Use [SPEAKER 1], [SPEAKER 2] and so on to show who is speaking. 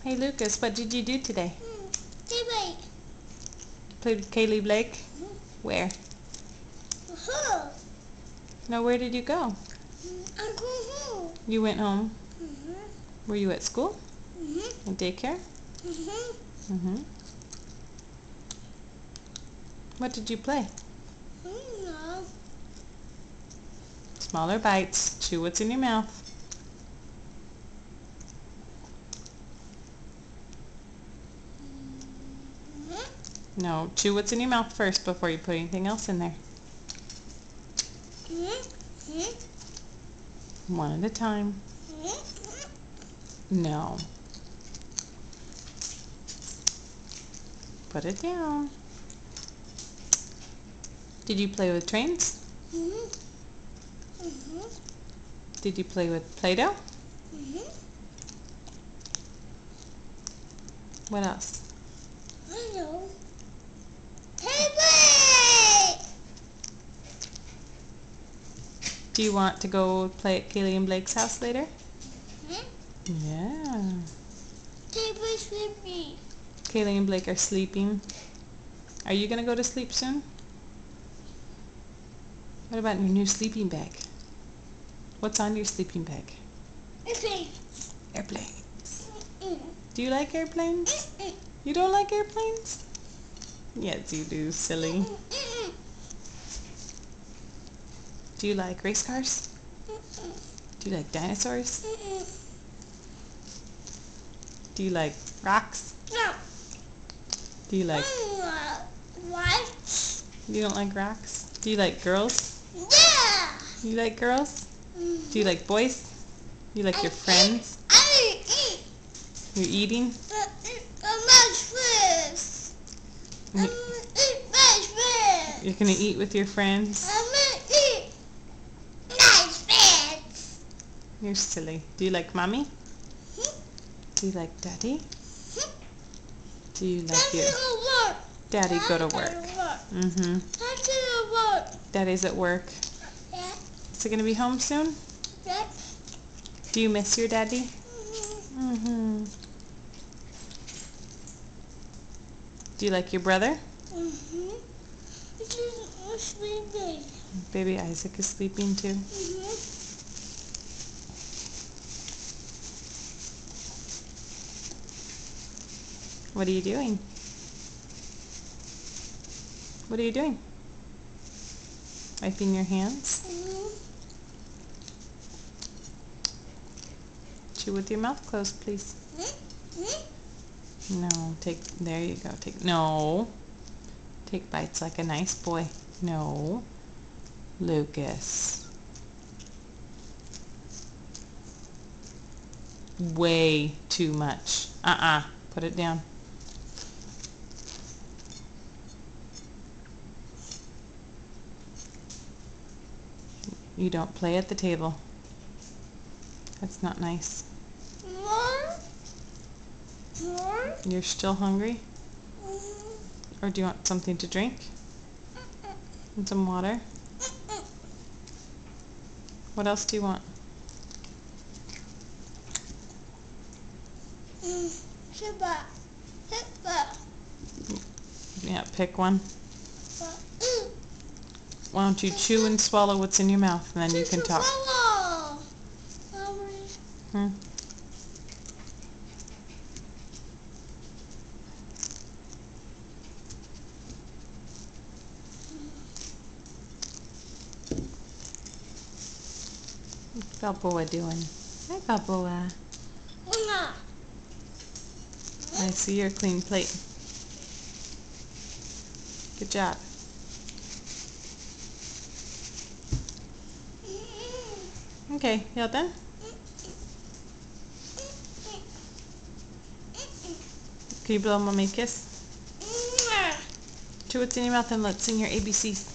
[SPEAKER 1] Hey Lucas, what did you do today?
[SPEAKER 2] Blake.
[SPEAKER 1] Played with Kaylee Blake?
[SPEAKER 2] Mm-hmm.
[SPEAKER 1] Where?
[SPEAKER 2] Home.
[SPEAKER 1] No, where did you go?
[SPEAKER 2] I'm going home.
[SPEAKER 1] You went home?
[SPEAKER 2] Mm-hmm.
[SPEAKER 1] Were you at school?
[SPEAKER 2] Mm-hmm.
[SPEAKER 1] In daycare?
[SPEAKER 2] Mm-hmm.
[SPEAKER 1] Mm-hmm. What did you play?
[SPEAKER 2] No.
[SPEAKER 1] Smaller bites. Chew what's in your mouth.
[SPEAKER 2] Mm-hmm.
[SPEAKER 1] No, chew what's in your mouth first before you put anything else in there.
[SPEAKER 2] Mm-hmm.
[SPEAKER 1] One at a time.
[SPEAKER 2] Mm-hmm.
[SPEAKER 1] No. Put it down. Did you play with trains?
[SPEAKER 2] Mm-hmm. Mm-hmm.
[SPEAKER 1] Did you play with Play-Doh?
[SPEAKER 2] Mm-hmm.
[SPEAKER 1] What else?
[SPEAKER 2] I know. Hey, wait!
[SPEAKER 1] Do you want to go play at Kaylee and Blake's house later?
[SPEAKER 2] Mm-hmm.
[SPEAKER 1] Yeah.
[SPEAKER 2] Hey, wait with me.
[SPEAKER 1] Kaylee and Blake are sleeping. Are you going to go to sleep soon? What about your new sleeping bag? What's on your sleeping bag?
[SPEAKER 2] Airplanes.
[SPEAKER 1] Airplanes.
[SPEAKER 2] Mm-mm.
[SPEAKER 1] Do you like airplanes?
[SPEAKER 2] Mm-mm.
[SPEAKER 1] You don't like airplanes? Yes, you do, silly.
[SPEAKER 2] Mm-mm.
[SPEAKER 1] Do you like race cars?
[SPEAKER 2] Mm-mm.
[SPEAKER 1] Do you like dinosaurs?
[SPEAKER 2] Mm-mm.
[SPEAKER 1] Do you like rocks?
[SPEAKER 2] No.
[SPEAKER 1] Do you like...
[SPEAKER 2] What?
[SPEAKER 1] You don't like rocks? Do you like girls?
[SPEAKER 2] Yeah.
[SPEAKER 1] You like girls? Do you like boys? You like your friends?
[SPEAKER 2] I eat.
[SPEAKER 1] You're eating?
[SPEAKER 2] I'm gonna eat my friends.
[SPEAKER 1] You're going to eat with your friends?
[SPEAKER 2] I'm gonna eat my friends.
[SPEAKER 1] You're silly. Do you like mommy? Do you like daddy? Do you like your... Daddy go to work. Mm-hmm. Daddy's at work.
[SPEAKER 2] Yeah.
[SPEAKER 1] Is he going to be home soon?
[SPEAKER 2] Yeah.
[SPEAKER 1] Do you miss your daddy? Mm-hmm. Do you like your brother?
[SPEAKER 2] Mm-hmm. Sleeping.
[SPEAKER 1] Baby Isaac is sleeping too.
[SPEAKER 2] Mm-hmm.
[SPEAKER 1] What are you doing? What are you doing? Wiping your hands?
[SPEAKER 2] Mm-hmm.
[SPEAKER 1] Chew with your mouth closed, please.
[SPEAKER 2] Mm-hmm.
[SPEAKER 1] No, there you go. No. Take bites like a nice boy. No. Lucas. Way too much. Put it down. You don't play at the table. That's not nice.
[SPEAKER 2] More? More?
[SPEAKER 1] You're still hungry?
[SPEAKER 2] Mm-hmm.
[SPEAKER 1] Or do you want something to drink? And some water? What else do you want?
[SPEAKER 2] Shiba. Shiba.
[SPEAKER 1] Yeah, pick one. Why don't you chew and swallow what's in your mouth, and then you can talk. Hmm? What's Balboa doing? Hi, Balboa. I see your clean plate. Good job. Okay, you all done? Can you blow Mommy a kiss? Chew what's in your mouth and let's sing your ABCs.